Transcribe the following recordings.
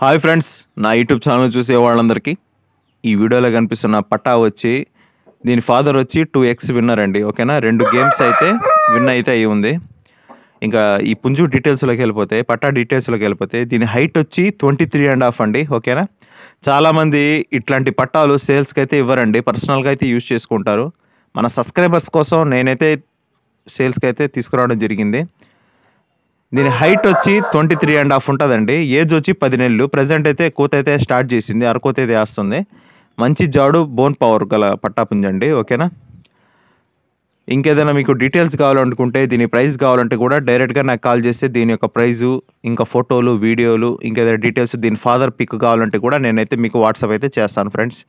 Hi friends, నా YouTube channel చూసే వాళ్ళందరికీ ఈ వీడియోలో కనిపిస్తున్న పట్టా వచ్చి దీని ఫాదర్ వచ్చి 2x విన్నర్ అండి. ఓకేనా, 2 గేమ్స్ అయితే విన్ అయితే అయి ఉంది. ఇంకా ఈ పుంజు డీటెయిల్స్లోకి వెళ్ళిపోతే, పట్టా డీటెయిల్స్లోకి వెళ్ళిపోతే దీని హైట్ వచ్చి 23.5 అండి. ఓకేనా, చాలామంది ఇట్లాంటి పట్టాలు సేల్స్కి అయితే ఇవ్వరండి, పర్సనల్గా అయితే యూజ్ చేసుకుంటారు. మన సబ్స్క్రైబర్స్ కోసం నేనైతే సేల్స్కి అయితే తీసుకురావడం జరిగింది. దీని హైట్ వచ్చి 23.5 ఉంటుందండి. ఏజ్ వచ్చి 10 నెలలు. ప్రజెంట్ అయితే కోత అయితే స్టార్ట్ చేసింది, అరకోత అయితే వేస్తుంది. మంచి జాడు, బోన్ పవర్ గల పట్టాపుంజండి. ఓకేనా, ఇంకేదైనా మీకు డీటెయిల్స్ కావాలనుకుంటే, దీని ప్రైస్ కావాలంటే కూడా డైరెక్ట్గా నాకు కాల్ చేస్తే దీని యొక్క ప్రైజు, ఇంకా ఫోటోలు, వీడియోలు, ఇంకేదైనా డీటెయిల్స్, దీని ఫాదర్ పిక్ కావాలంటే కూడా నేనైతే మీకు వాట్సాప్ అయితే చేస్తాను ఫ్రెండ్స్.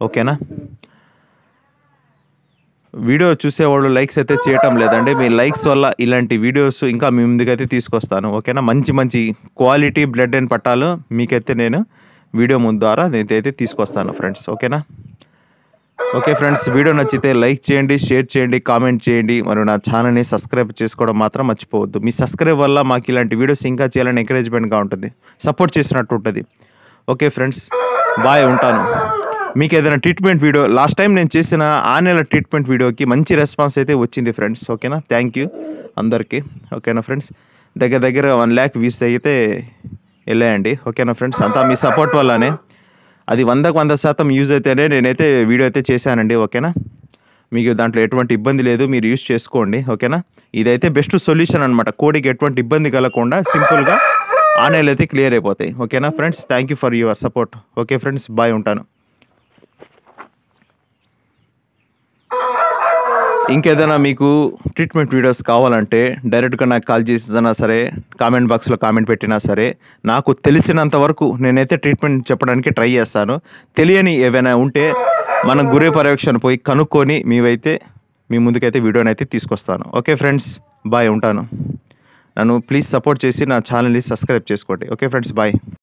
ఓకేనా, వీడియో చూసేవాళ్ళు లైక్స్ అయితే చేయటం లేదండి. మీ లైక్స్ వల్ల ఇలాంటి వీడియోస్ ఇంకా మీ ముందుకైతే తీసుకొస్తాను. ఓకేనా, మంచి మంచి క్వాలిటీ బ్లడ్ అండ్ పట్టాలు మీకైతే నేను వీడియో ముందు ద్వారా నేనైతే తీసుకొస్తాను ఫ్రెండ్స్. ఓకేనా, ఓకే ఫ్రెండ్స్, వీడియో నచ్చితే లైక్ చేయండి, షేర్ చేయండి, కామెంట్ చేయండి. మరియు నా ఛానల్ని సబ్స్క్రైబ్ చేసుకోవడం మాత్రం మర్చిపోవద్దు. మీ సబ్స్క్రైబ్ వల్ల మాకు ఇలాంటి వీడియోస్ ఇంకా చేయాలని ఎంకరేజ్మెంట్గా ఉంటుంది, సపోర్ట్ చేసినట్టు ఉంటుంది. ఓకే ఫ్రెండ్స్, బాయ్, ఉంటాను. మీకు ఏదైనా ట్రీట్మెంట్ వీడియో, లాస్ట్ టైం నేను చేసిన ఆనేల ట్రీట్మెంట్ వీడియోకి మంచి రెస్పాన్స్ అయితే వచ్చింది ఫ్రెండ్స్. ఓకేనా, థ్యాంక్ యూ అందరికీ. ఓకేనా ఫ్రెండ్స్, దగ్గర 1 lakh వ్యూస్ అయితే వెళ్ళాయండి. ఓకేనా ఫ్రెండ్స్, అంతా మీ సపోర్ట్ వల్లనే. అది 100కు 100% యూజ్ అయితేనే నేనైతే వీడియో అయితే చేశానండి. ఓకేనా, మీకు దాంట్లో ఎటువంటి ఇబ్బంది లేదు, మీరు యూజ్ చేసుకోండి. ఓకేనా, ఇదైతే బెస్ట్ సొల్యూషన్ అనమాట. కోడికి ఎటువంటి ఇబ్బంది కలగకుండా సింపుల్గా ఆనేలు అయితే క్లియర్ అయిపోతాయి. ఓకేనా friends, thank you for your support. Okay friends, bye, ఉంటాను. ఇంకేదైనా మీకు ట్రీట్మెంట్ వీడియోస్ కావాలంటే డైరెక్ట్గా నాకు కాల్ చేసినా సరే, కామెంట్ బాక్స్లో కామెంట్ పెట్టినా సరే, నాకు తెలిసినంత వరకు నేనైతే ట్రీట్మెంట్ చెప్పడానికి ట్రై చేస్తాను. తెలియని ఏవైనా ఉంటే మనం గురే పర్యవేక్షణ పోయి కనుక్కొని మీ ముందుకైతే వీడియోనైతే తీసుకొస్తాను. ఓకే ఫ్రెండ్స్, బాయ్, ఉంటాను. నన్ను ప్లీజ్ సపోర్ట్ చేసి నా ఛానల్ని సబ్స్క్రైబ్ చేసుకోండి. Okay friends, bye.